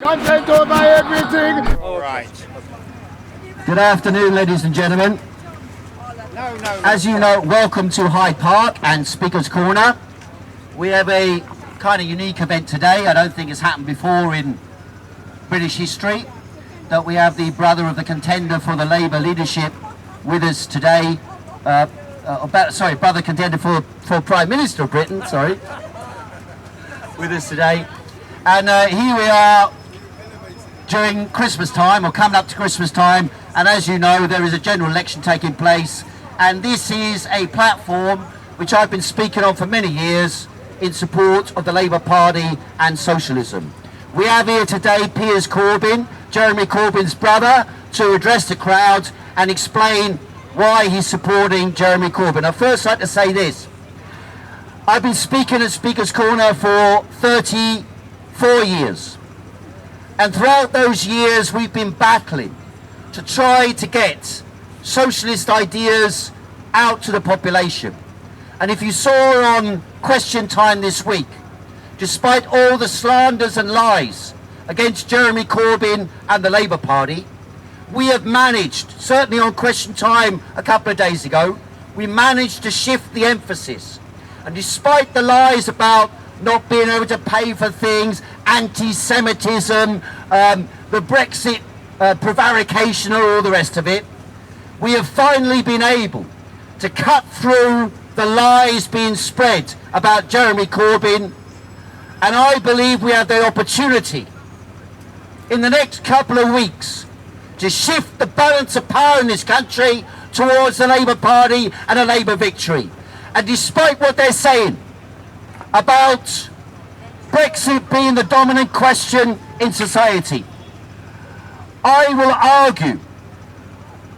Content over everything! All right. Good afternoon, ladies and gentlemen. As you know, welcome to Hyde Park and Speaker's Corner. We have a kind of unique event today. I don't think it's happened before in British history, that we have the brother of the contender for the Labour leadership with us today. Brother contender for Prime Minister of Britain, with us today. And here we are during Christmas time, or coming up to Christmas time, and as you know, there is a general election taking place, and this is a platform which I've been speaking on for many years in support of the Labour Party and socialism. We have here today Piers Corbyn, Jeremy Corbyn's brother, to address the crowd and explain why he's supporting Jeremy Corbyn. I'd first like to say this. I've been speaking at Speaker's Corner for 34 years. And throughout those years, we've been battling to try to get socialist ideas out to the population. And if you saw on Question Time this week, despite all the slanders and lies against Jeremy Corbyn and the Labour Party, we have managed, certainly on Question Time a couple of days ago, we managed to shift the emphasis. And despite the lies about not being able to pay for things, anti-Semitism, the Brexit prevarication and all the rest of it, we have finally been able to cut through the lies being spread about Jeremy Corbyn, and I believe we have the opportunity in the next couple of weeks to shift the balance of power in this country towards the Labour Party and a Labour victory. And despite what they're saying about Brexit being the dominant question in society, I will argue,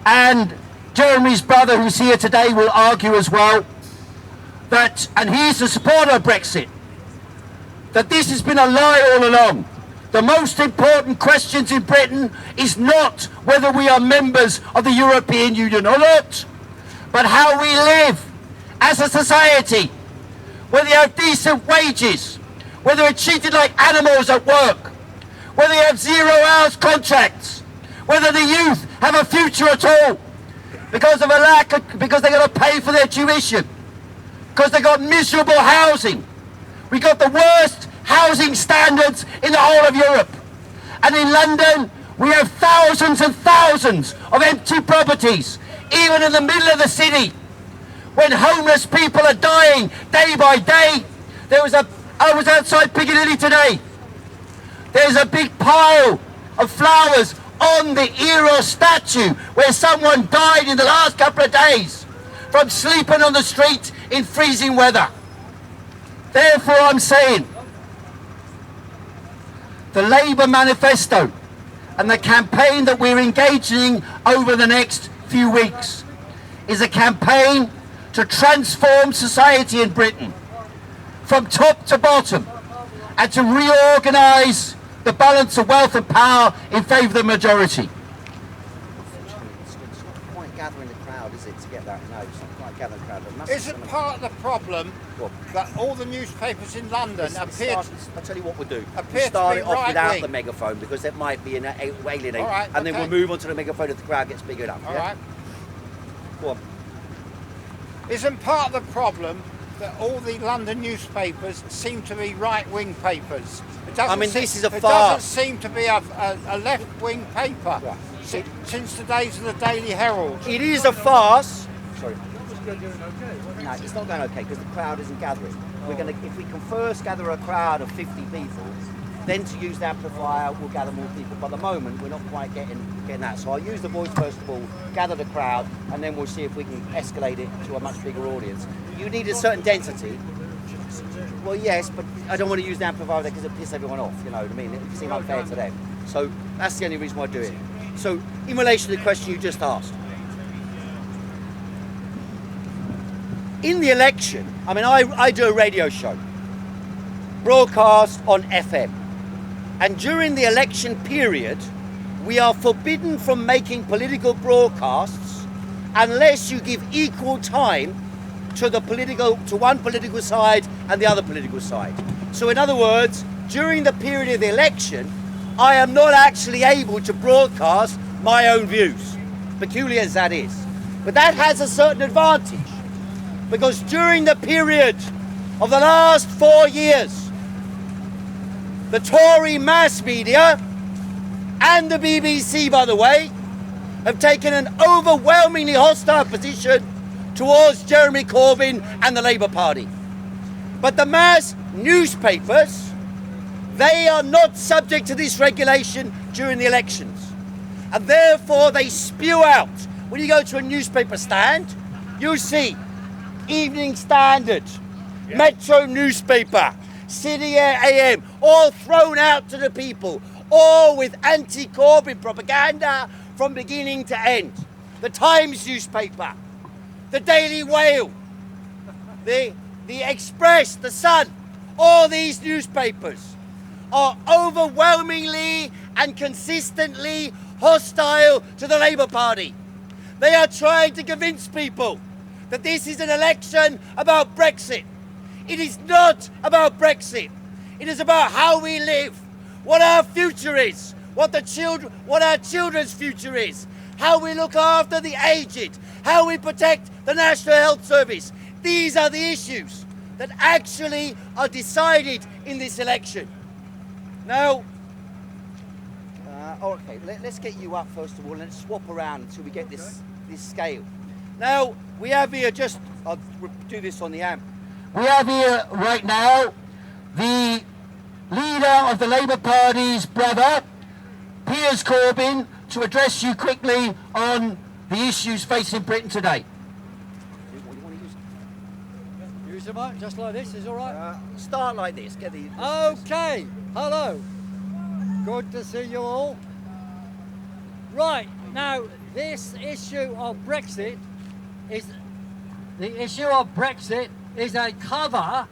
and Jeremy's brother who's here today will argue as well, that, and he's a supporter of Brexit, that this has been a lie all along. The most important questions in Britain is not whether we are members of the European Union or not, but how we live as a society, whether you have decent wages, whether you're treated like animals at work, whether you have 0 hours contracts, whether the youth have a future at all, because they've got to pay for their tuition, because they've got miserable housing. We've got the worst housing standards in the whole of Europe. And in London, we have thousands and thousands of empty properties, even in the middle of the city, when homeless people are dying day by day. I was outside Piccadilly today. There's a big pile of flowers on the Eros statue where someone died in the last couple of days from sleeping on the street in freezing weather. Therefore, I'm saying the Labour manifesto and the campaign that we're engaging over the next few weeks is a campaign to transform society in Britain from top to bottom, and to reorganise the balance of wealth and power in favour of the majority. It's not quite gathering the crowd, is it, to get that? No, it's not quite gathering the crowd. Isn't part of the problem that all the newspapers in London appear to... I'll tell you what we'll do. We'll start it off without the megaphone, because there might be an alienating, and then we'll move on to the megaphone if the crowd gets big enough. All right. Go on. Isn't part of the problem that all the London newspapers seem to be right-wing papers? This is a farce. It doesn't seem to be a left-wing paper since the days of the Daily Herald. It is a farce. Sorry. No, it's not going okay because the crowd isn't gathering. If we can first gather a crowd of 50 people, then to use the amplifier, we'll gather more people. But at the moment, we're not quite getting that. So I'll use the voice first of all, gather the crowd, and then we'll see if we can escalate it to a much bigger audience. You need a certain density. Well, yes, but I don't want to use the amplifier because it pisses everyone off, you know what I mean? It seems unfair to them. So that's the only reason why I do it. So in relation to the question you just asked, in the election, I do a radio show, broadcast on FM. And during the election period, we are forbidden from making political broadcasts unless you give equal time to one political side and the other political side. So in other words, during the period of the election, I am not actually able to broadcast my own views, peculiar as that is. But that has a certain advantage, because during the period of the last 4 years, the Tory mass media and the BBC, by the way, have taken an overwhelmingly hostile position towards Jeremy Corbyn and the Labour Party. But the mass newspapers, they are not subject to this regulation during the elections. And therefore they spew out. When you go to a newspaper stand, you see Evening Standard, Metro newspaper, City AM, all thrown out to the people, all with anti-Corbyn propaganda from beginning to end. The Times newspaper, the Daily Whale, the Express, the Sun, all these newspapers are overwhelmingly and consistently hostile to the Labour Party. They are trying to convince people that this is an election about Brexit. It is not about Brexit. It is about how we live, what our future is, what our children's future is, how we look after the aged, how we protect the National Health Service. These are the issues that actually are decided in this election. Now, okay, let's get you up first of all and swap around until we get this scale. Now, we have here I'll do this on the amp. We have here right now the leader of the Labour Party's brother, Piers Corbyn, to address you quickly on the issues facing Britain today. Use the mic just like this, is all right? Start like this. Get the. Okay, hello. Good to see you all. Right, now this issue of Brexit is a cover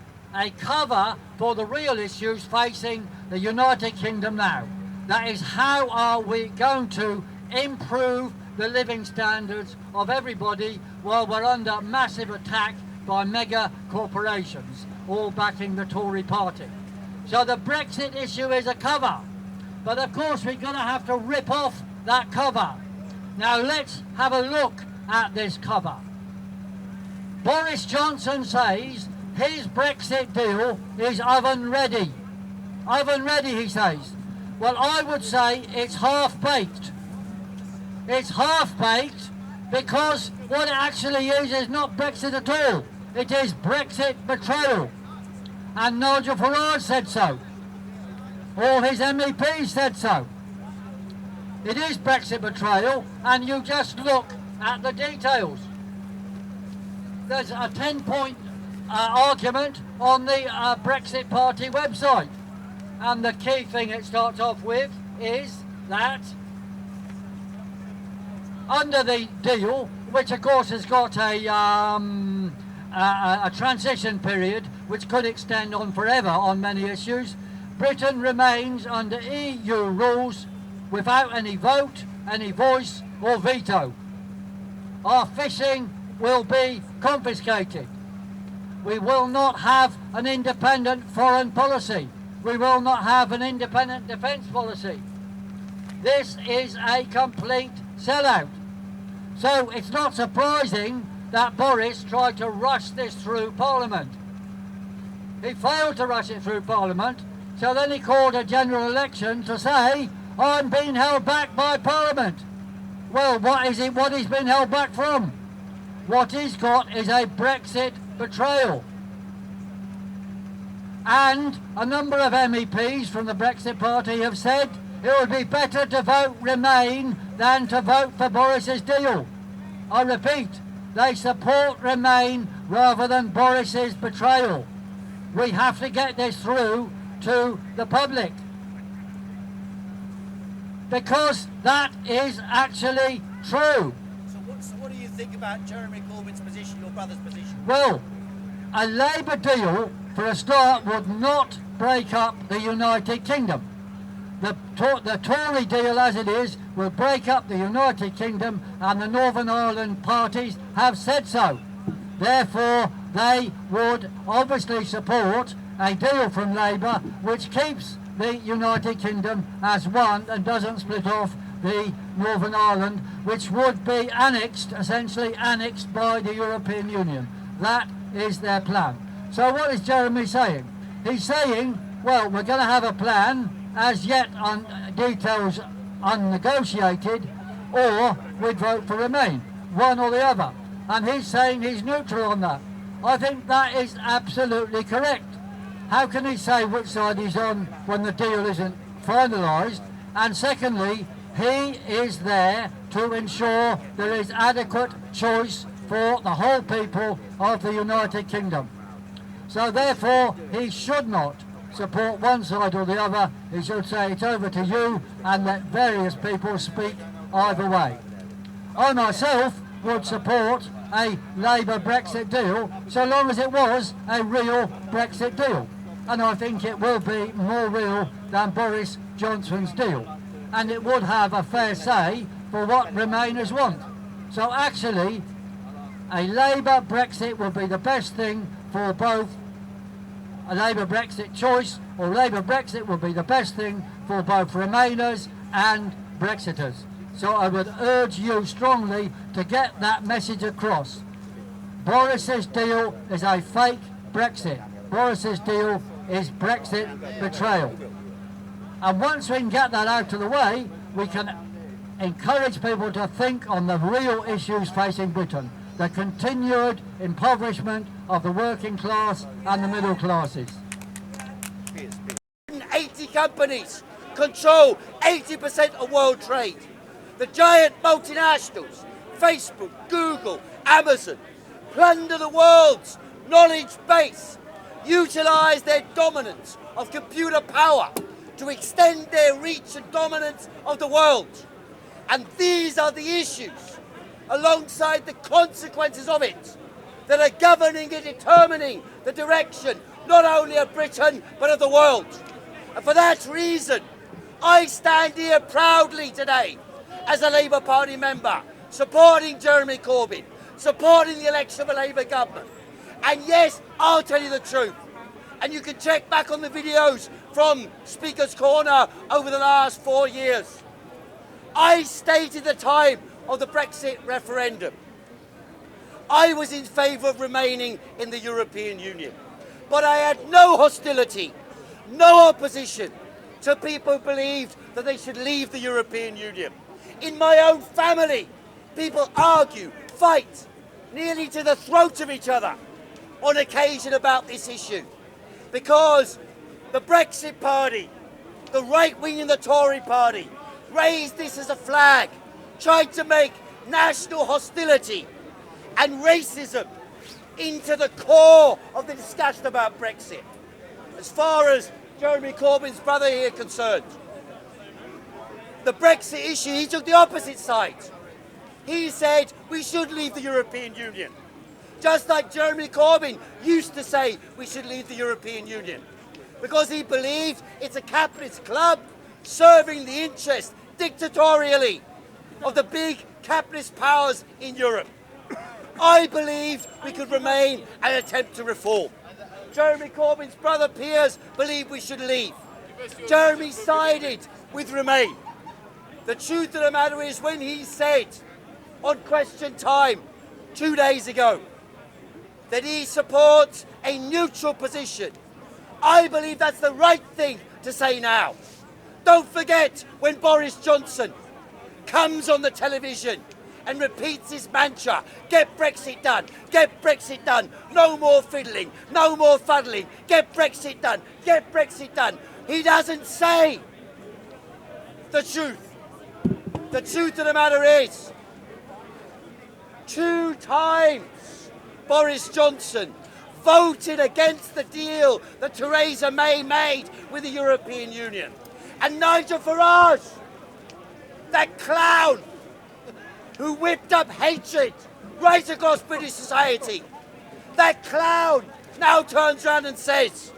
for the real issues facing the United Kingdom now. That is, how are we going to improve the living standards of everybody while we're under massive attack by mega corporations, all backing the Tory party. So the Brexit issue is a cover, but of course we're going to have to rip off that cover. Now let's have a look at this cover. Boris Johnson says his Brexit deal is oven ready. Oven ready, he says. Well, I would say it's half-baked. It's half-baked because what it actually is not Brexit at all. It is Brexit betrayal. And Nigel Farage said so. All his MEPs said so. It is Brexit betrayal, and you just look at the details. There's a 10-point argument on the Brexit Party website. And the key thing it starts off with is that under the deal, which of course has got a transition period which could extend on forever on many issues, Britain remains under EU rules without any vote, any voice or veto. Our fishing will be confiscated. We will not have an independent foreign policy. We will not have an independent defence policy. This is a complete sellout. So it's not surprising that Boris tried to rush this through Parliament. He failed to rush it through Parliament, so then he called a general election to say, I'm being held back by Parliament. Well, what is it? What he's been held back from? What he's got is a Brexit betrayal. And a number of MEPs from the Brexit Party have said it would be better to vote Remain than to vote for Boris's deal. I repeat, they support Remain rather than Boris's betrayal. We have to get this through to the public, because that is actually true. So what do you think about Jeremy Corbyn's position, your brother's position? Well, a Labour deal, for a start, would not break up the United Kingdom. The Tory deal as it is will break up the United Kingdom, and the Northern Ireland parties have said so. Therefore, they would obviously support a deal from Labour which keeps the United Kingdom as one and doesn't split off the Northern Ireland, which would be annexed, essentially annexed by the European Union. That is their plan. So what is Jeremy saying? He's saying, well, we're going to have a plan, as yet on details unnegotiated, or we'd vote for Remain, one or the other. And he's saying he's neutral on that. I think that is absolutely correct. How can he say which side he's on when the deal isn't finalised? And secondly, he is there to ensure there is adequate choice for the whole people of the United Kingdom. So therefore, he should not support one side or the other. He should say it's over to you and let various people speak either way. I myself would support a Labour Brexit deal so long as it was a real Brexit deal. And I think it will be more real than Boris Johnson's deal. And it would have a fair say for what Remainers want. So actually, a Labour Brexit will be the best thing for both a Labour Brexit choice, or Labour Brexit will be the best thing for both Remainers and Brexiters. So I would urge you strongly to get that message across. Boris's deal is a fake Brexit. Boris's deal is Brexit betrayal. And once we can get that out of the way, we can encourage people to think on the real issues facing Britain. The continued impoverishment of the working class and the middle classes. 80 companies control 80% of world trade. The giant multinationals, Facebook, Google, Amazon, plunder the world's knowledge base, utilise their dominance of computer power to extend their reach and dominance of the world. And these are the issues, alongside the consequences of it, that are governing and determining the direction not only of Britain but of the world. And for that reason, I stand here proudly today as a Labour Party member, supporting Jeremy Corbyn, supporting the election of a Labour government. And yes, I'll tell you the truth, and you can check back on the videos from Speaker's Corner over the last 4 years. I stated at the time of the Brexit referendum, I was in favour of remaining in the European Union, but I had no hostility, no opposition to people who believed that they should leave the European Union. In my own family, people argue, fight, nearly to the throat of each other on occasion about this issue, because the Brexit Party, the right wing in the Tory Party, raised this as a flag, tried to make national hostility and racism into the core of the discussion about Brexit. As far as Jeremy Corbyn's brother here concerned, the Brexit issue, he took the opposite side. He said we should leave the European Union. Just like Jeremy Corbyn used to say we should leave the European Union. Because he believed it's a capitalist club serving the interest dictatorially of the big capitalist powers in Europe. I believed we could remain and attempt to reform. Jeremy Corbyn's brother Piers believed we should leave. Jeremy sided with Remain. The truth of the matter is, when he said on Question Time 2 days ago that he supports a neutral position, I believe that's the right thing to say now. Don't forget when Boris Johnson comes on the television and repeats his mantra, get Brexit done, get Brexit done, no more fiddling, no more fuddling, get Brexit done, get Brexit done. He doesn't say the truth. The truth of the matter is, 2 times Boris Johnson voted against the deal that Theresa May made with the European Union. And Nigel Farage, that clown who whipped up hatred right across British society, that clown now turns around and says,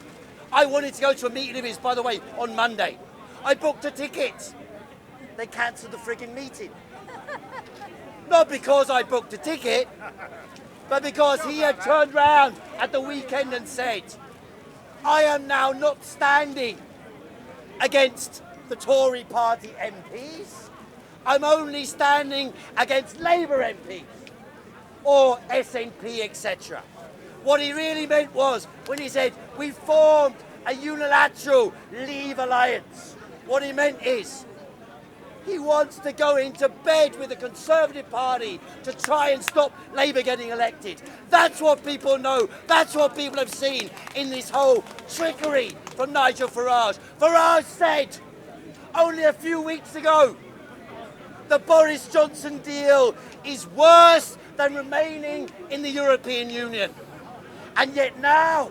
I wanted to go to a meeting of his, by the way, on Monday. I booked a ticket. They cancelled the frigging meeting. Not because I booked a ticket, but because he had turned round at the weekend and said, I am now not standing against the Tory party MPs. I'm only standing against Labour MPs or SNP, etc. What he really meant was when he said we formed a unilateral Leave alliance. What he meant is he wants to go into bed with the Conservative Party to try and stop Labour getting elected. That's what people know. That's what people have seen in this whole trickery from Nigel Farage. Farage said only a few weeks ago the Boris Johnson deal is worse than remaining in the European Union. And yet now,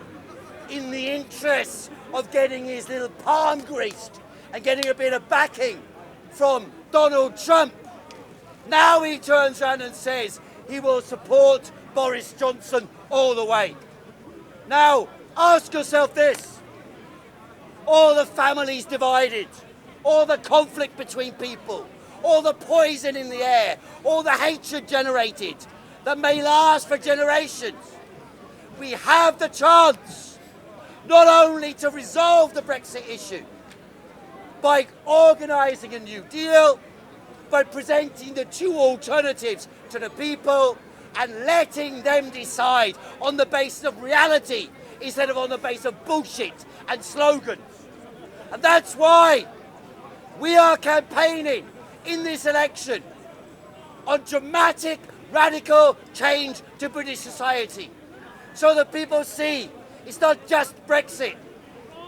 in the interest of getting his little palm greased and getting a bit of backing from Donald Trump, now he turns around and says he will support Boris Johnson all the way. Now, ask yourself this. All the families divided, all the conflict between people, all the poison in the air, all the hatred generated that may last for generations. We have the chance not only to resolve the Brexit issue by organising a new deal, but presenting the two alternatives to the people and letting them decide on the basis of reality instead of on the basis of bullshit and slogans. And that's why we are campaigning in this election on dramatic, radical change to British society, so that people see it's not just Brexit,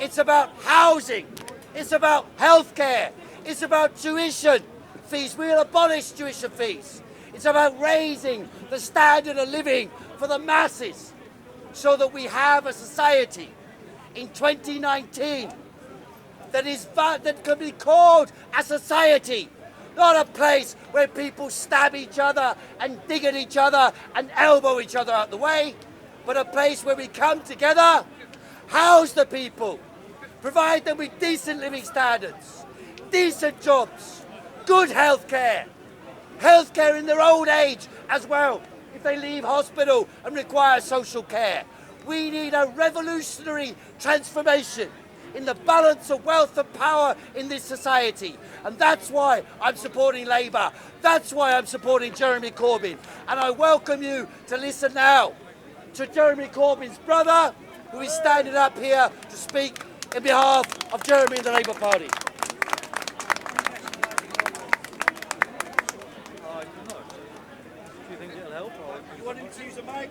it's about housing, it's about healthcare, it's about tuition fees. We'll abolish tuition fees. It's about raising the standard of living for the masses so that we have a society in 2019 that can be called a society, not a place where people stab each other and dig at each other and elbow each other out the way, but a place where we come together, house the people, provide them with decent living standards, decent jobs, good healthcare in their old age as well, if they leave hospital and require social care. We need a revolutionary transformation in the balance of wealth and power in this society. And that's why I'm supporting Labour. That's why I'm supporting Jeremy Corbyn. And I welcome you to listen now to Jeremy Corbyn's brother, who is standing up here to speak in behalf of Jeremy and the Labour Party. Do you think it'll help? Or? You want him to use a mic?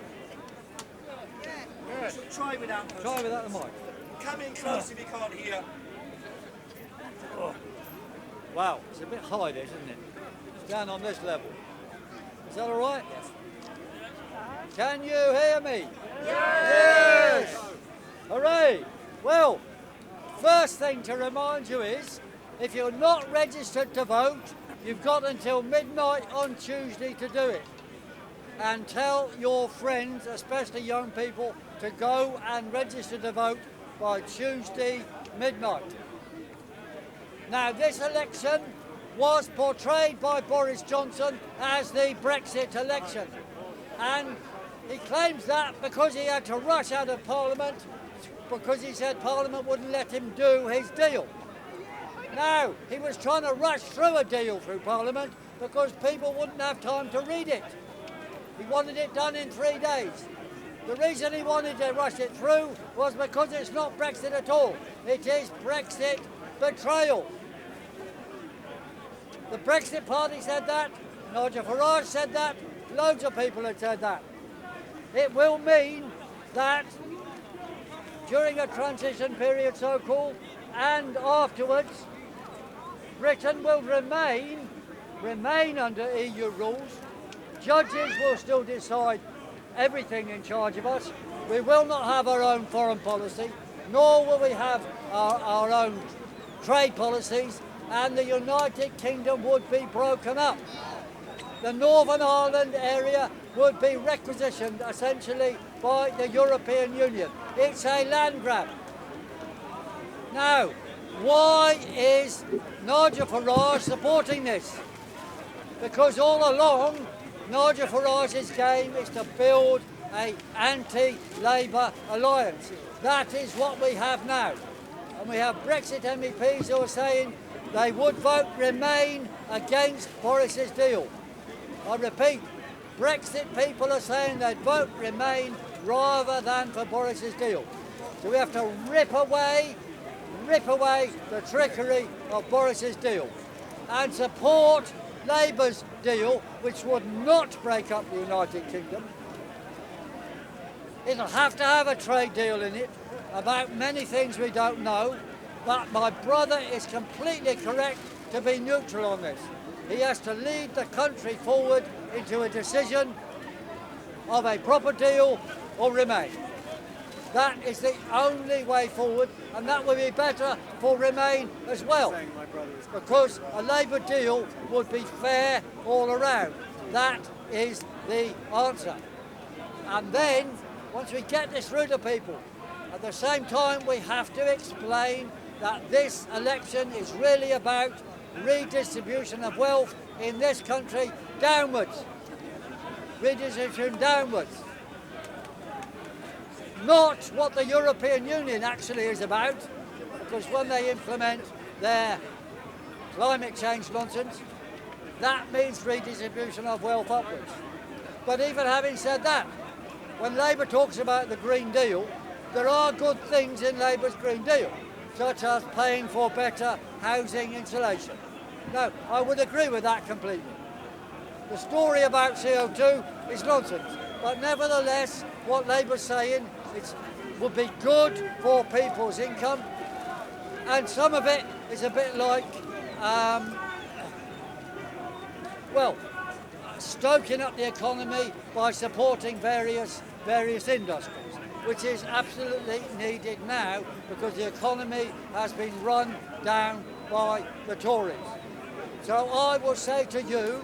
Yeah. Try without the mic. Try without the mic. Come in close if you can't hear. Oh. Wow, it's a bit high this, isn't it? It's down on this level. Is that all right? Yes. Can you hear me? Yes! Hooray! Well, first thing to remind you is, if you're not registered to vote, you've got until midnight on Tuesday to do it. And tell your friends, especially young people, to go and register to vote by Tuesday midnight. Now, this election was portrayed by Boris Johnson as the Brexit election. And he claims that because he had to rush out of Parliament, because he said Parliament wouldn't let him do his deal. Now, he was trying to rush through a deal through Parliament because people wouldn't have time to read it. He wanted it done in 3 days. The reason he wanted to rush it through was because it's not Brexit at all. It is Brexit betrayal. The Brexit Party said that, Nigel Farage said that, loads of people have said that. It will mean that during a transition period, so-called, and afterwards, Britain will remain under EU rules. Judges will still decide everything in charge of us. We will not have our own foreign policy, nor will we have our own trade policies, and the United Kingdom would be broken up. The Northern Ireland area would be requisitioned essentially by the European Union. It's a land grab. Now, why is Nigel Farage supporting this? Because all along, Nigel Farage's game is to build an anti-Labour alliance. That is what we have now. and we have Brexit MEPs who are saying they would vote Remain against Boris's deal. I repeat, Brexit people are saying they'd vote Remain rather than for Boris's deal. So we have to rip away the trickery of Boris's deal and support Labour's deal, which would not break up the United Kingdom. It'll have to have a trade deal in it about many things we don't know, but my brother is completely correct to be neutral on this. He has to lead the country forward into a decision of a proper deal or Remain. That is the only way forward, and that would be better for Remain as well, because a Labour deal would be fair all around. That is the answer. And then, once we get this through to people, at the same time we have to explain that this election is really about redistribution of wealth in this country downwards. Redistribution downwards. Not what the European Union actually is about, because when they implement their climate change nonsense, that means redistribution of wealth upwards. But even having said that, when Labour talks about the Green Deal, there are good things in Labour's Green Deal, such as paying for better housing insulation. No, I would agree with that completely. The story about CO2 is nonsense, but nevertheless, what Labour's saying, it would be good for people's income, and some of it is a bit like, stoking up the economy by supporting various industries, which is absolutely needed now because the economy has been run down by the Tories. So I will say to you,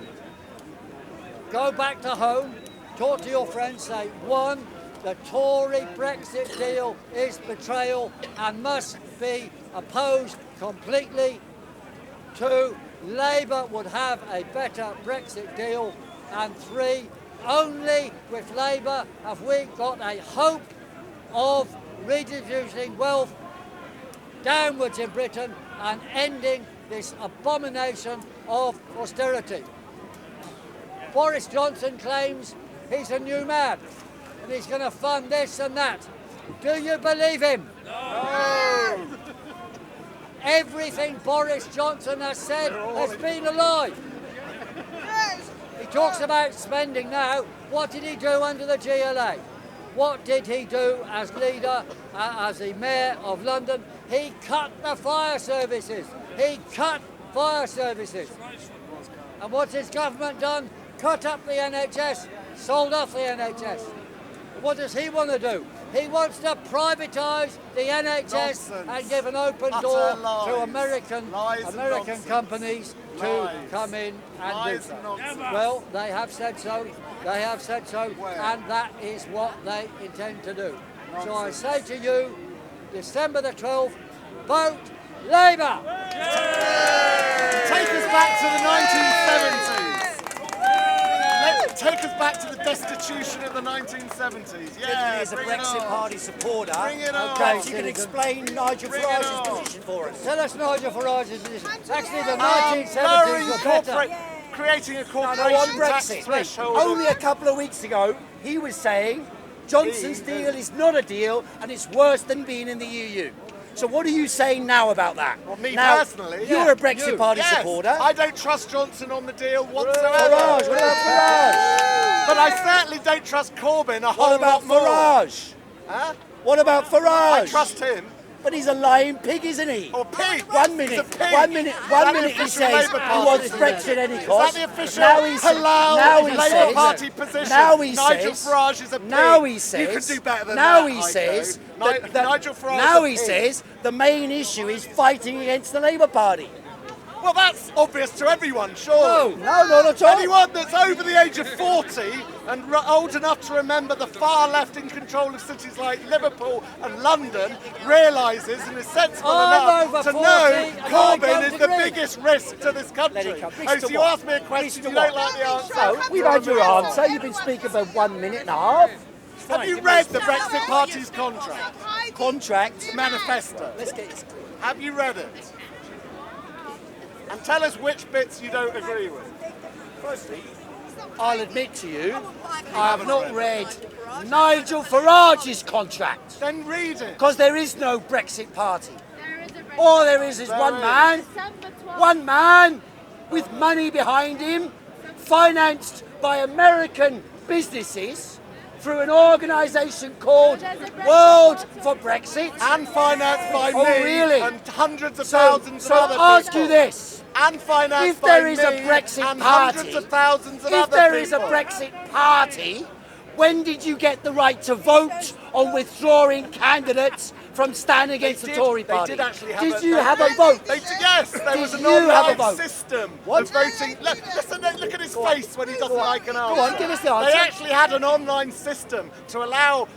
go back to home, talk to your friends, say, one, the Tory Brexit deal is betrayal and must be opposed completely. Two, Labour would have a better Brexit deal. And three, only with Labour have we got a hope of redistributing wealth downwards in Britain and ending this abomination of austerity. Boris Johnson claims he's a new man and he's going to fund this and that. Do you believe him? No! Everything Boris Johnson has said has been a lie. He talks about spending now. What did he do under the GLA? What did he do as leader, as the Mayor of London? He cut the fire services. He cut fire services. And what's his government done? Cut up the NHS, sold off the NHS. What does he want to do? He wants to privatise the NHS and give an open door to American companies to come in and do so. Well, they have said so. They have said so, and that is what they intend to do. So I say to you, December the 12th, vote Labour! Take us back to the 1970s. Take us back to the destitution of the 1970s. Yeah, As a Brexit Party supporter, Bring it on. okay, you can explain Nigel Farage's position for us. Tell us Nigel Farage's position. Actually, the Lowering 1970s were better. creating a No, corporation on tax Brexit. threshold. Only a couple of weeks ago, he was saying Johnson's deal is not a deal and it's worse than being in the EU. So what are you saying now about that? Well, me now, personally, you're a Brexit Party yes, supporter. I don't trust Johnson on the deal whatsoever. Farage, what about Farage? But I certainly don't trust Corbyn a whole What about lot more. Farage? Huh? What about Farage? I trust him. But he's a lying pig, isn't he? Or pig. One minute, He's a pig. one minute he official says Labour he Party wants position? Brexit any Is cost. that the official now he Labour says, Party position? Now he Nigel says, Farage is a pig. now he says, you can do better than now that, he Heiko. says, Nigel Farage now is a he pig. says the main issue is fighting against the Labour Party. Well, that's obvious to everyone, surely. No, not at all. Anyone that's over the age of 40 and old enough to remember the far left in control of cities like Liverpool and London realises and is sensible I'm enough over to 40 know and I Corbyn don't is the agree. biggest risk to this country. Let it come. Oh, so you asked me a question, you don't like the answer. So, we've had your answer. You've been speaking for 1 minute and a half. Have you read the Brexit Party's contract? Contract. Manifesto. Let's get it. Have you read it? And tell us which bits you don't agree with. Firstly, I'll admit to you, I have not read Nigel Farage's contract. Then read it. Because there is no Brexit party. All there is one man with money behind him, financed by American businesses through an organisation called World for Brexit. And financed by me really? and hundreds of thousands of So other I'll ask people. you this. And financed If there by is me a Brexit and party, hundreds of thousands of if other there is a people. Brexit party, when did you get the right to vote on withdrawing candidates from standing against the Tory party? They did actually have Did you have a vote? Yes, there was an you have a online vote? system What? of voting. Listen, look at his face when he doesn't like an answer. Go on, give us the answer. They actually had an online system to allow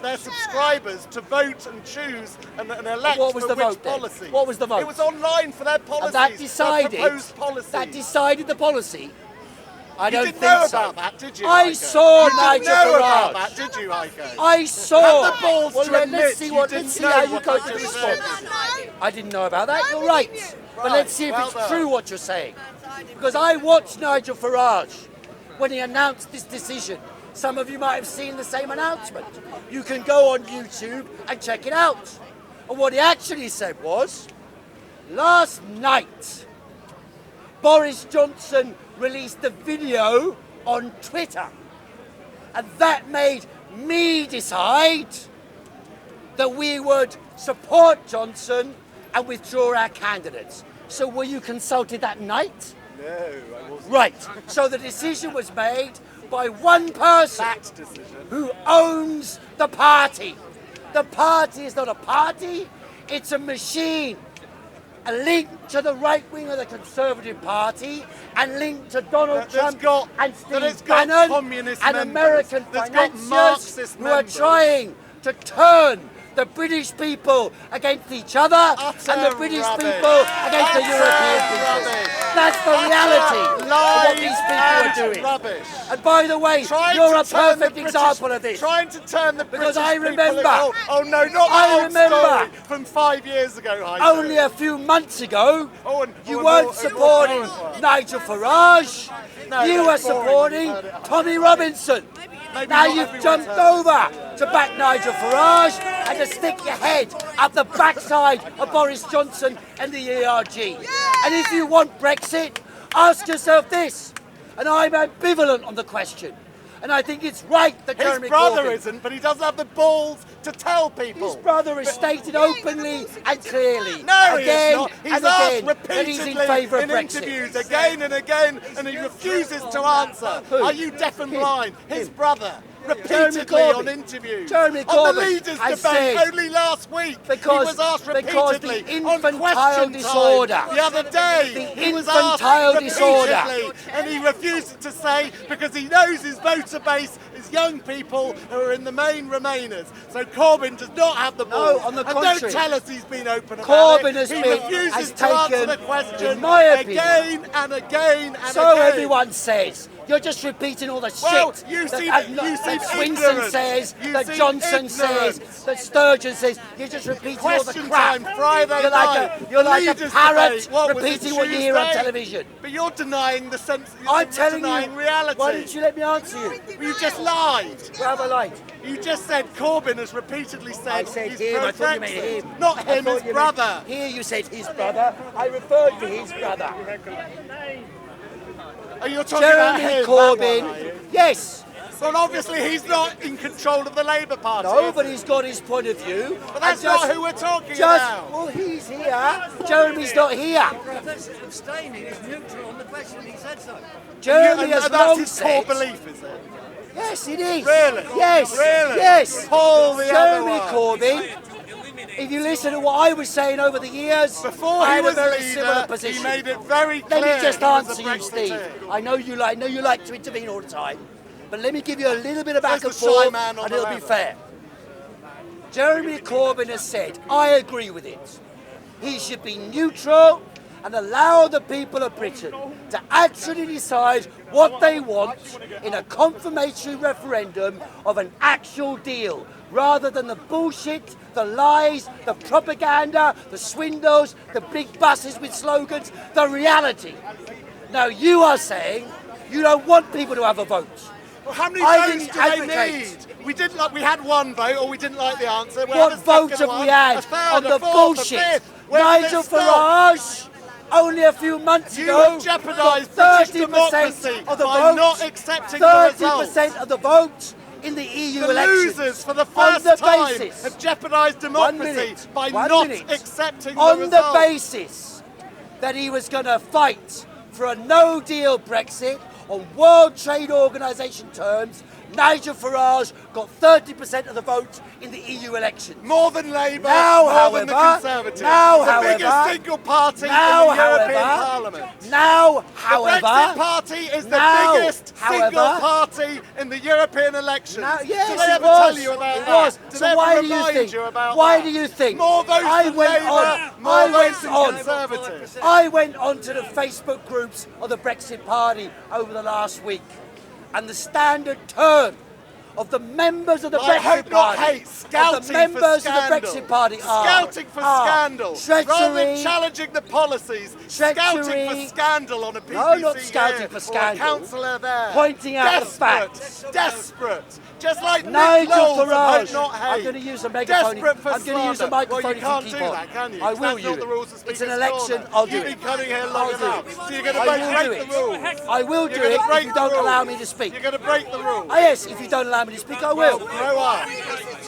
their subscribers to vote and choose and elect What was for the which vote then? policy. What was the vote? It was online for their policies. And that their decided, proposed policies. that decided the policy. I You don't didn't think know so. about that, did you? I Heiko? saw you Nigel didn't know about Farage. that, did you, Heiko? I saw. Have the balls well, to then admit let's see you what. didn't Let's see know how you what go Nigel to said. respond. I didn't know about that. You're right. But let's see if well it's done. true what you're saying. Because I watched Nigel Farage when he announced this decision. Some of you might have seen the same announcement. You can go on YouTube and check it out. And what he actually said was, last night, Boris Johnson released a video on Twitter. And that made me decide that we would support Johnson and withdraw our candidates. So were you consulted that night? No, I wasn't. Right. So the decision was made by one person That decision. who owns the party. The party is not a party, it's a machine. A link to the right wing of the Conservative Party and linked to Donald That- that's Trump got- and that Steve it's got Bannon communist and members, American that's got financiers Marxist who are members. trying to turn the British people against each other and the British rubbish. people against the Utter European people. rubbish. That's the reality of what these people are Lies and doing. Rubbish. And by the way, Trying you're to a turn the perfect British- example of this. Trying to turn the Because British I people remember- oh no, not I the old remember- story from 5 years ago, Heiko. Only a few months ago, you weren't supporting Nigel Farage, No, you that's were boring. supporting You've heard it. Tommy Robinson. Maybe Now not you've everyone's jumped heard it. over to back Nigel Farage and to stick your head up the backside of Boris Johnson and the ERG. And if you want Brexit, ask yourself this. And I'm ambivalent on the question. And I think it's right that His Jeremy brother Corbyn, isn't, but he doesn't have the balls to tell people. his brother has stated openly and clearly, No, again he is not. He's and asked again, that he's in repeatedly favour of in Brexit. interviews again and again, and he refuses to answer. Who? Are you deaf and Him. blind? His Him. brother. Jeremy Repeatedly Corbyn. on interviews. Jeremy on the Corbyn leaders' has debate said- only last week. Because- he was asked because repeatedly the on infantile question disorder. time the other day. The he was infantile asked disorder. repeatedly, and he refused to say because he knows his voter base is young people who are in the main Remainers. So Corbyn does not have the No, ball. on the and contrary. don't tell us he's been open about Corbyn it. has He been- refuses has to answer taken, the question in my opinion, again and again and So again. everyone says. You're just repeating all the Well, shit you that, seem- that you seem Swinson ignorant. says, You that seem Johnson ignorant. says, that Sturgeon says. You're just repeating all the Question crap. time, Friday you're like night. a, you're like a Leaders' parrot debate. What was it, repeating what you hear on Tuesday? television. But you're denying the sense. I'm you're telling denying you. reality. Why didn't you let me answer you? You just lied. Where have I lied? You just said Corbyn has repeatedly said I said he's him. I thought you pro-Brexit. meant him. Not I him, thought his you brother. meant- Here you said his brother. I referred to his brother. Are you talking about Jeremy him? That Corbyn. one, are you? Yes. Well, obviously he's not in control of the Labour Party. No, is but he? he's got his point of view. But that's And not who we're talking just, about. Well, he's here. Jeremy's not here. Abstaining is neutral on the question. He said so. Jeremy and has that's long his core said. belief, is it? Yes, it is. Really? Yes. Really? Yes. Paul the Jeremy other one. Corbyn. If you listen to what I was saying over the years, Before I he had was a very leader, similar he position. made it very clear. Let me just he was a answer you, Brexiteer. Steve. I know you like to intervene all the time, but let me give you a little bit of back There's and the shy forth, man on and the it'll be left. fair. Jeremy Corbyn has said, I agree with it. He should be neutral, and allow the people of Britain to actually decide what they want in a confirmatory referendum of an actual deal, rather than the bullshit, the lies, the propaganda, the swindles, the big buses with slogans, the reality. Now you are saying you don't want people to have a vote. Well, how many I votes didn't do they advocate. need? We didn't like. We had one vote, or we didn't like the answer. We'll What have a vote second have we one, had a third, on a the fourth, a bullshit? fifth. Where did Nigel it stop? Farage, only a few months You ago, have jeopardised got British democracy of the by vote, not accepting the results. 30% of the vote in the EU The elections. losers, for the on first the time, basis, have jeopardised democracy by one not minute. accepting on the the results. basis that he was going to fight for a no-deal Brexit on World Trade Organization terms. Nigel Farage got 30% of the vote in the EU elections. More than Labour, Now, more than the however, Conservatives. now, the however, biggest single party now, in the European however, Parliament. Now, The however, Brexit Party is the now, biggest single however, party in the European elections. now, yes, do they it ever was. tell you about It that? was. Do So they why ever do you remind think? you about Why that? do you think? More votes I from went Labour, on. more I votes went from on. Conservatives. I went on to the Facebook groups of the Brexit Party over the last week, and the standard term of the members of the I Brexit hope not Party, hate, scouting of the members for of the scandal. Brexit Party Scouting for scandal. Rather than treachery, challenging the policies, scouting for scandal on a PPC No, not scouting here, for or a scandal. councillor there. Pointing out the Desperate, facts. desperate. Just like Nigel Nick Knowles of Farage. Hope Not Hate. I'm going to use a megaphone. Desperate for I'm going to use a slander. microphone Well, you if you can't keep do on. that, can you? I will That's use not it. the rules of It's Speaker's an election. Corner. I'll do You've it. been coming here long I'll do enough. it. So you're going I to will do break it. the rules. I will You're do gonna it if break you the don't allow rules. me to speak. You're going to break the rules. Oh yes, if you don't allow me to speak, I will. Grow up.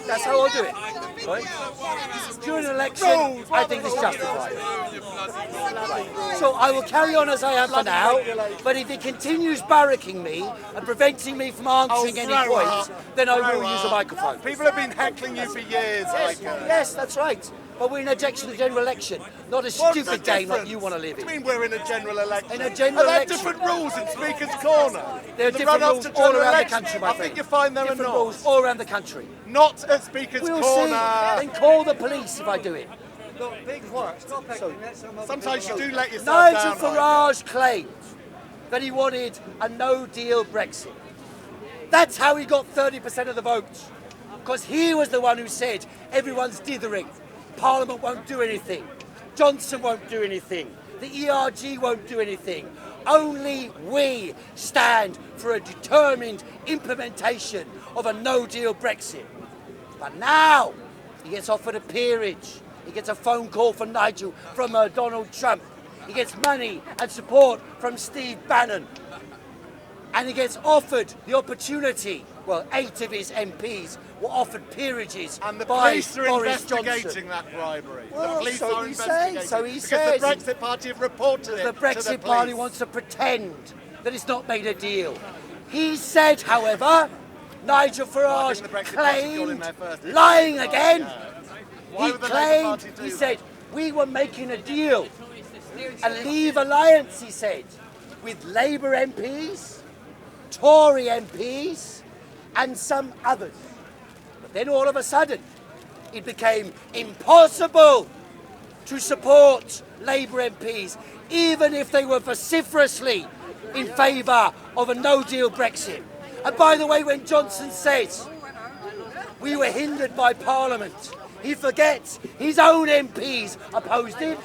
That's how I'll do it. Right? During an election, Rules, I think it's justified. So I will carry on as I am for now, but if he continues barracking me and preventing me from answering any grow points, up. then I Grow will use a up. microphone. People have been heckling you for years, Heiko. Yes, that's right. But we're in a general election, not a What's the stupid game like difference? you want to live What do in. you mean we're in a general election? In a general Are there election. different rules in Speaker's Corner? There are The different run-up rules to all general around the election? country, my I friend. think you find there are Different not. rules all around the country. Not at Speaker's We'll Corner. see. Then call the police if I do it. Look, big work. Stop heckling. Let some other Sometimes you people do go. let yourself Nigel down. Heiko. Farage claimed that he wanted a no-deal Brexit. That's how he got 30% of the votes. Because he was the one who said everyone's dithering. Parliament won't do anything. Johnson won't do anything. The ERG won't do anything. Only we stand for a determined implementation of a no-deal Brexit. But now he gets offered a peerage. He gets a phone call from Donald Trump. He gets money and support from Steve Bannon. And he gets offered the opportunity. Well, 8 of his MPs were offered peerages And the by police are Boris investigating Johnson. that bribery. Well, the police so are he investigating. says, so he because says. the Brexit Party have reported it The to Brexit the Party police. wants to pretend that it's not made a deal. He said, however, Nigel Well, I Farage think the Brexit Party got in claimed, there first. lying again, Why he would the Labour claimed, Party do he that? said, we were making a deal, a Leave alliance, he said, with Labour MPs, Tory MPs, and some others. But then all of a sudden, it became impossible to support Labour MPs, even if they were vociferously in favour of a no-deal Brexit. And by the way, when Johnson says we were hindered by Parliament, he forgets his own MPs opposed it.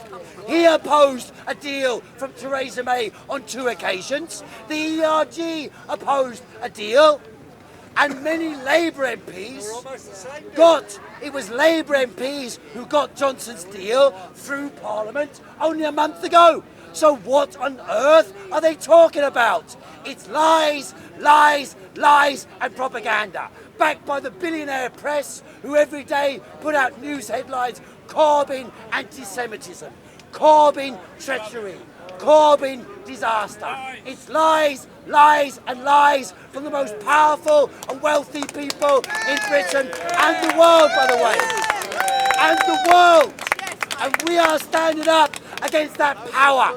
He opposed a deal from Theresa May on 2 occasions. The ERG opposed a deal. And many Labour MPs it was Labour MPs who got Johnson's deal through Parliament only a month ago. So what on earth are they talking about? It's lies, lies, lies and propaganda, backed by the billionaire press who every day put out news headlines: Corbyn anti-Semitism, Corbyn treachery, Corbyn disaster. It's lies, lies and lies from the most powerful and wealthy people in Britain and the world, by the way. And the world. And we are standing up against that power,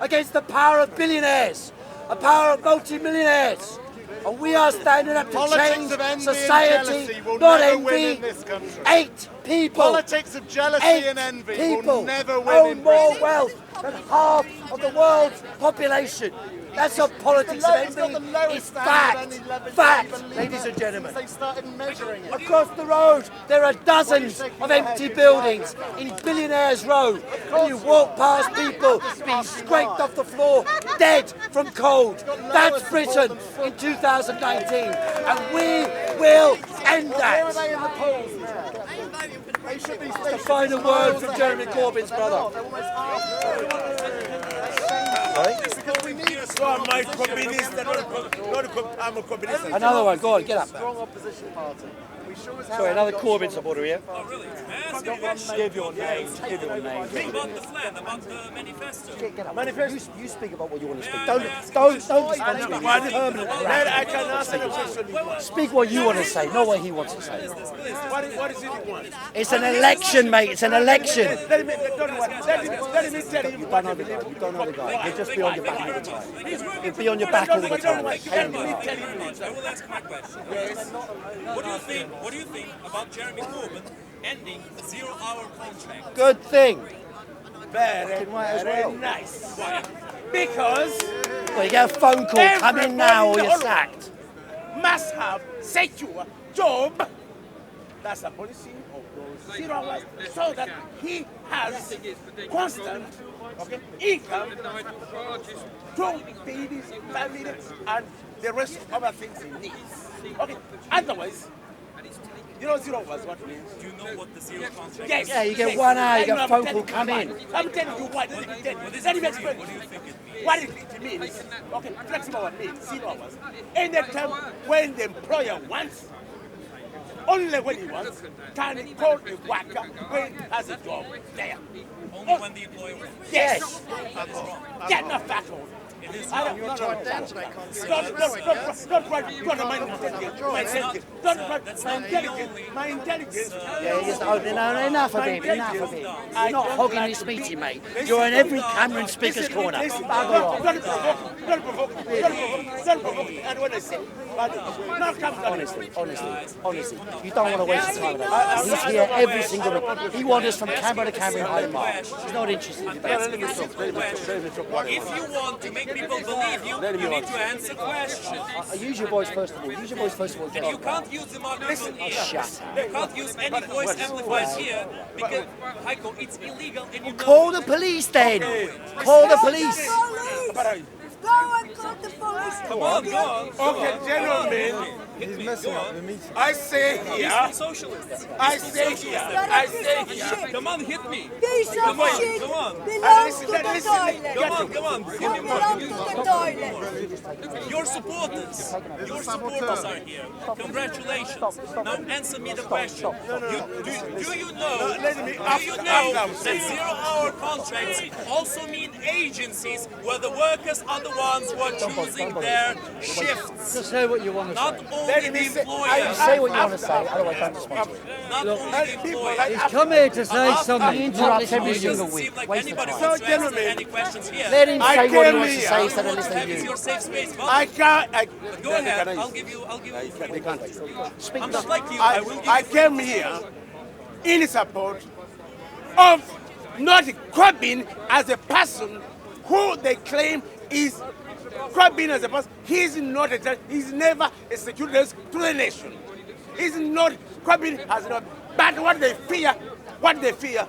against the power of billionaires, a power of multi-millionaires. And we are standing up to Politics change of envy and society, jealousy will not never win envy. in this country. 8 people. Politics of jealousy 8 and envy people will never win own in more Britain. wealth than half of the world's population. That's not politics of envy, it's fact. Fact, ladies and gentlemen. They started measuring it. Across the road, there are dozens of empty buildings in Billionaires Row. And you walk past people being scraped off the floor, dead from cold. That's Britain in 2019. And we will end Where are that. they in the polls now? They should be The final word from Jeremy Corbyn's brother. Because we need Another one, go on, get up. strong opposition party. We sure as hell Sorry, another haven't got Corbyn supporter here. Oh, really? Give your name, give your name. About the plan, about the manifesto. Get up. You speak about what you want to speak. Don't dispense me with permanent I can answer the question. Speak what you want to say, not what he wants to say. What is it you want? It's an election, mate. It's an election. Let me tell you. You don't know the guy. You don't know the guy. He'll just be on your back all the time. He'll be on your back all the time. I will ask my question. What do you think about Jeremy Corbyn ending the 0-hour contract? Good thing. Very nice. Because Well, you get a phone call. Come in now, or you're sacked. must have secure job. That's a policy of those 0 hours, so that he has constant income to feed his family and the rest of other things he needs. Okay. Otherwise, you know 0 hours what means? Do you know what the zero contract Yes. Yeah, you get yes. 1 hour, you I get know, a phone I'm call, telling come you in. why. I'm telling you why. Let me explain. What do you think it means? What it means, okay, flexible one means 0 hours. Anytime when the employer wants, only when he wants, can he call a worker when he has a job there. Only when the employer wants. Yes. Get the fact of it. Don't my intelligence. Yeah, enough of him, enough of him. You're not hogging this meeting, mate. You're in every Cameron speaker's corner. Bugger off. Don't provoke. And when I say, Honestly, you don't want to waste your time with that. He's here every single week. He wanders from camera to camera in Hyde Park. He's not interested in that. If you want to make people believe you, you need to answer questions. Use your voice first of all. Use your voice first of all. And you can't use the microphone here. Shut You can't use any voice amplifiers here because, Heiko, it's illegal and you know. Call the police then. Call the police. Go and call the police. Come on, go on. Okay, gentlemen, He's messing up the meeting. I say here, Socialists. I say here. Come on, hit me. These Come on, shit come on. belongs to the toilet. Come on. Give me Belongs to more. the toilet. Your supporters are here. Congratulations. Now answer me the question. Do you know that 0-hour contracts also mean agencies where the workers are the ones who are choosing their shifts? Just say what you want to Not say. only the employers. Say what you want to say, otherwise don't respond to it. Not only the employers. He's come here to say something. He not interrupts listen every to you. single Doesn't week. seem like Waste of anybody time. wants to answer any questions here. Let him say what he came wants to here. say All instead you of want to listening have to is you. your safe space. I can't. Go ahead. I'll give you. I'm not like you. I will give I you. came here in support of not Corbyn as a person who they claim is Corbyn as a person. He's not a terrorist. He's never a security risk to the nation. He's not. Corbyn has not. But what they fear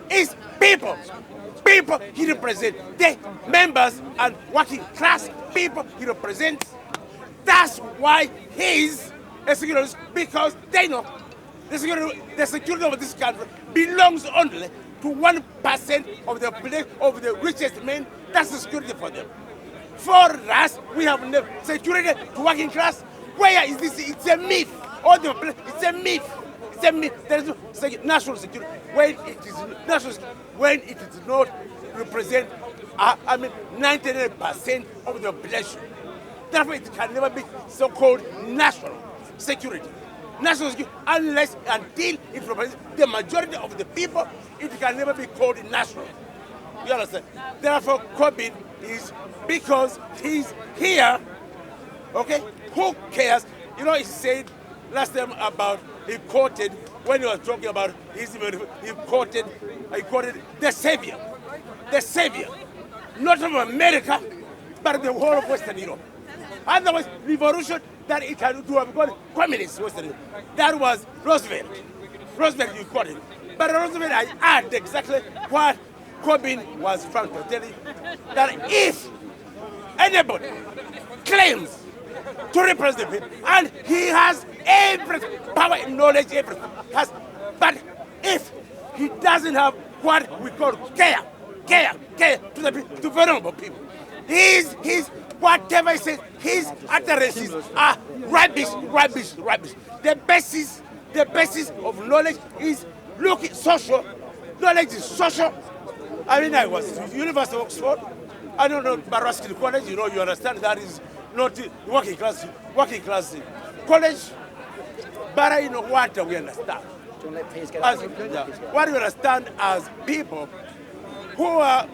is people. People he represents. The members and working class people he represents. That's why he's a security risk, because they know the security of this country belongs only to 1% of the richest men. That's the security for them. For us, we have no security to working class. Where is this? It's a myth. It's a myth. It's a myth. There is no national security when it is national. When it is not represent, 99% of the population. Therefore, it can never be so-called national security. National security, unless until it represents the majority of the people, it can never be called national. You understand? Therefore, Corbyn is, because he's here, okay? Who cares? You know, he said last time about, he quoted, when he was talking about his, he quoted the Savior. the savior, not of America, but the whole of Western Europe. Otherwise, revolution that it had to have got communist Western Europe. That was Roosevelt. Roosevelt, you got it. But Roosevelt, I add exactly what Corbyn was trying to tell you, that if anybody claims to represent the people, and he has every power and knowledge, everything, but if he doesn't have what we call care to the people, to vulnerable people, his whatever he says, his utterances are rubbish. The basis of knowledge is looking social. Knowledge is social. I mean, I was at University of Oxford. I don't know Baraskin College. You know, you understand that is not working class college. But I know what we understand. What we understand as people who are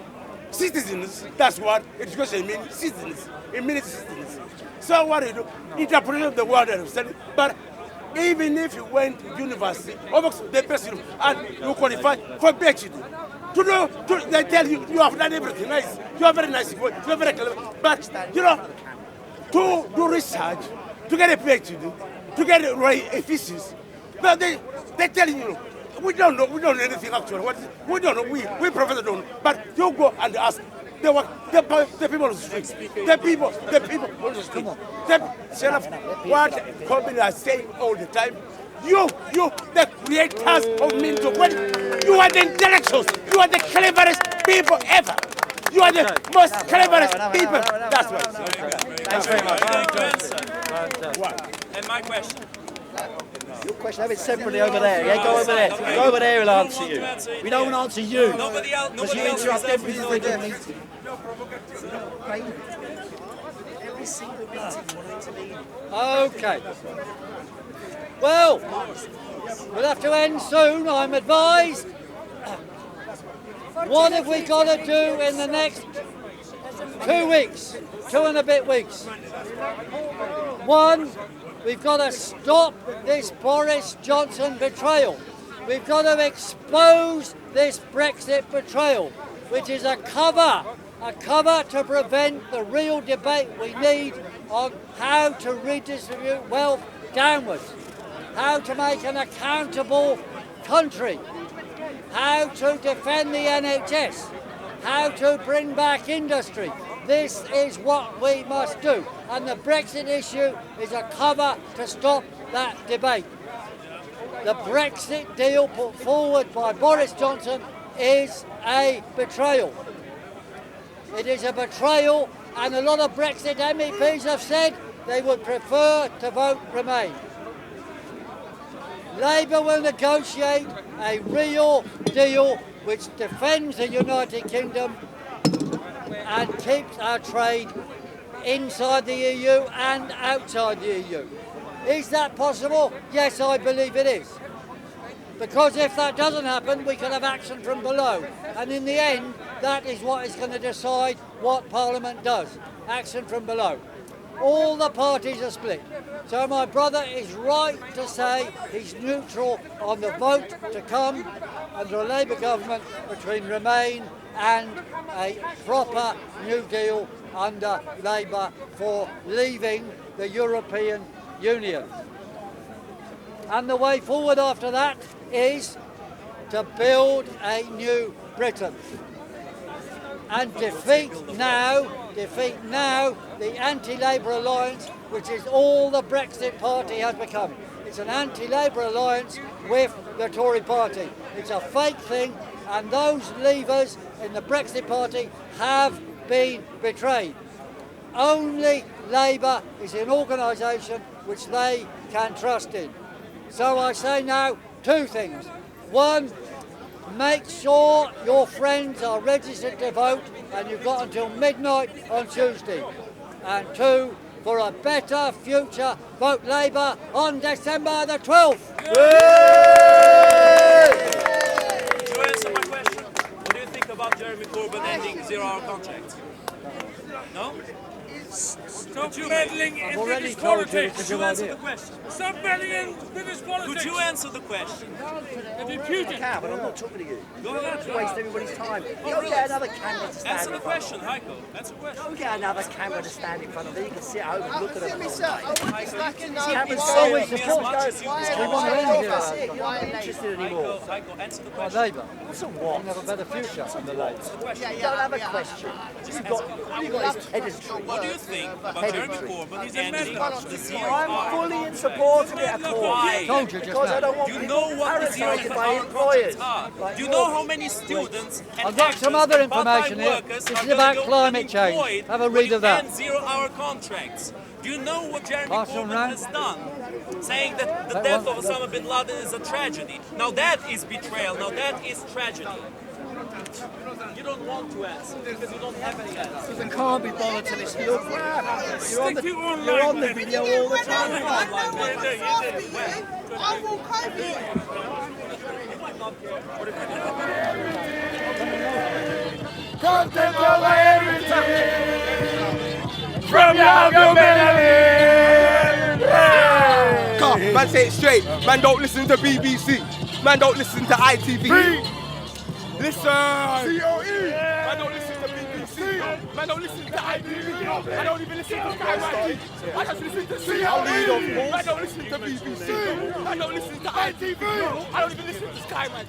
citizens. That's what education means. Citizens. It means citizens. So what do you do? Interpretation of the word and understanding. But even if you went to university, the best and you qualify for PhD, they tell you you have done everything nice. You are very nice. You are very clever. But you know, to do research, to get a PhD, to get a right efficiency, but they tell you, we don't know anything actually. We don't know. We professors don't know. But you go and ask. The people on the street. The people on the street. What Corbyn is saying all the time. You, the creators of means of wealth, you are the intellectuals. You are the cleverest people ever. You are the most cleverest people. That's right. Thanks very much. And my question. Your question, have it separately over there. Yeah, go over there. Go over there, he'll answer you. We don't want to answer you. Nobody else you interrupt everything we do. Every single meeting you intervene. Okay. Well, we'll have to end soon, I'm advised. What have we got to do in the next 2 weeks? 2 and a bit weeks. One, we've got to stop this Boris Johnson betrayal. We've got to expose this Brexit betrayal, which is a cover to prevent the real debate we need on how to redistribute wealth downwards, how to make an accountable country, how to defend the NHS, how to bring back industry. This is what we must do. And the Brexit issue is a cover to stop that debate. The Brexit deal put forward by Boris Johnson is a betrayal. It is a betrayal, and a lot of Brexit MEPs have said they would prefer to vote Remain. Labour will negotiate a real deal which defends the United Kingdom and keeps our trade inside the EU and outside the EU. Is that possible? Yes, I believe it is. Because if that doesn't happen, we can have action from below. And in the end, that is what is going to decide what Parliament does. Action from below. All the parties are split. So my brother is right to say he's neutral on the vote to come under a Labour government between Remain and a proper New Deal under Labour for leaving the European Union. And the way forward after that is to build a new Britain and defeat now the anti-Labour alliance, which is all the Brexit party has become. It's an anti-Labour alliance with the Tory party. It's a fake thing, and those leavers in the Brexit party have been betrayed. Only Labour is an organisation which they can trust in. So I say now 2 things. 1, make sure your friends are registered to vote, and you've got until midnight on Tuesday. And 2, for a better future, vote Labour on December the 12th. To answer my question, what do you think about Jeremy Corbyn ending 0-hour contracts? No? Stop meddling in British politics. Could you answer the question? Stop meddling in British politics. Could you answer the question? I can, but I'm not talking to you. Go ahead. You waste everybody's time. Go get another camera to stand Answer the in front question, Heiko. Answer the question. Go get another camera to stand in front of. Then you can sit over and look at them. It's always the fault. We want to end here. I'm not interested anymore. Heiko, answer the Our question. Labour. What's a what? Have a better future than the Labour. You don't have a question. All you've got is pedantry. What do you think about Jeremy Corbyn ending the zero I'm hour? fully in support of it, of course. Why? Told you just Because I now. don't want Do you people know what the zero parasited by hour employers. projects are? Like Do you know how many students and I've got some actors other and part-time information here. workers This are is gonna about go climate change. unemployed Have a when read you of that. end zero-hour contracts? Do you know what Jeremy Pass on Corbyn round. has done? Saying that the That death one. of Osama bin Laden is a tragedy. Now that is betrayal. Now that is tragedy. You don't want to answer because you don't have any answers. You can't be bothered to listen. You're Stick to online. you're on the video all the time. I know what's after you. I will cover you. ContentCOE everything from your government. Come, man, say it straight. Man, don't listen to BBC. Man, don't listen to ITV. Listen. COE. Man, don't listen to BBC. Man, don't listen to ITV. I don't even listen to Sky TV. I just listen to COE. Man, don't listen to BBC. Man, don't listen to ITV. I don't even listen to Sky Man.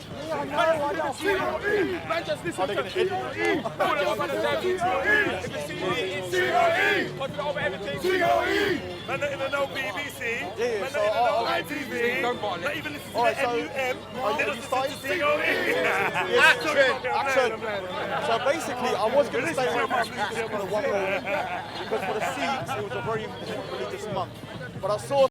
Man, just listen to COE. Man, just listen to COE. Put it over the COE. If it's COE. Put it over everything. COE. Man, don't even know BBC. Man, don't even know ITV. Not even listen to the NUM. They don't listen to COE. Action. So basically, I was going to stay away from this for the one moment because for the Sikhs it was a very important religious month. But I saw